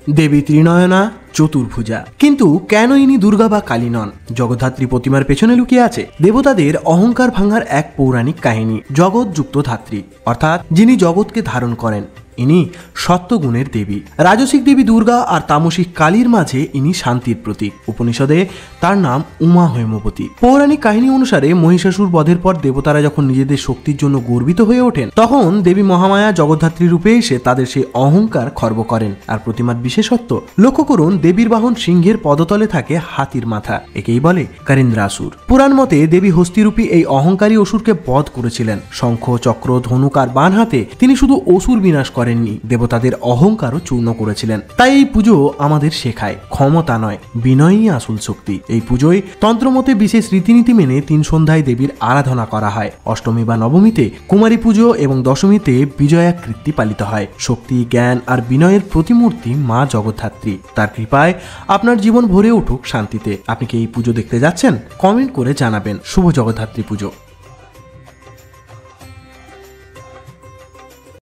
দেবী ত্রিনয়না, চতুর্ভুজা। কিন্তু কেন ইনি দুর্গা বা কালী নন? জগদ্ধাত্রী প্রতিমার পেছনে লুকিয়ে আছে দেবতাদের অহংকার ভাঙার এক পৌরাণিক কাহিনী। জগৎযুক্ত ধাত্রী অর্থাৎ যিনি জগৎকে ধারণ করেন, ইনি সত্যগুণের দেবী। রাজসিক দেবী দুর্গা আর তামসিক কালীর মাঝে ইনি শান্তির প্রতীক। উপনিষদে তার নাম উমা হৈমবতী। পৌরাণিক কাহিনী অনুসারে মহিষাসুর বধের পর দেবতারা যখন নিজেদের শক্তির জন্য গর্বিত হয়ে ওঠেন, তখন দেবী মহামায়া জগদ্ধাত্রী রূপে এসে তাদের সেই অহংকার খর্ব করেন। আর প্রতিমার বিশেষত্ব লক্ষ্য করুন, দেবীর বাহন সিংহের পদতলে থাকে হাতির মাথা। একেই বলে কারিন্দ্রাসুর। পুরাণ মতে দেবী হস্তিরূপী এই অহংকারী অসুরকে বধ করেছিলেন। শঙ্খ, চক্র, ধনুক আর বান হাতে তিনি শুধু অসুর বিনাশ করেননি, দেবতাদের অহংকারও চূর্ণ করেছিলেন। তাই এই পুজো আমাদের শেখায় ক্ষমতা নয়, বিনয়ই আসল শক্তি। এই পুজোয় তন্ত্রমতে বিশেষ রীতিনীতি মেনে 3 সন্ধ্যায় দেবীর আরাধনা করা হয়। অষ্টমী বা নবমীতে কুমারী পুজো এবং দশমীতে বিজয়া কীর্তি পালিত হয়। শক্তি, জ্ঞান আর বিনয়ের প্রতিমূর্তি মা জগদ্ধাত্রী। তার কৃপায় আপনার জীবন ভরে উঠুক শান্তিতে। আপনি কি এই পুজো দেখতে যাচ্ছেন? কমেন্ট করে জানাবেন। শুভ জগদ্ধাত্রী পুজো।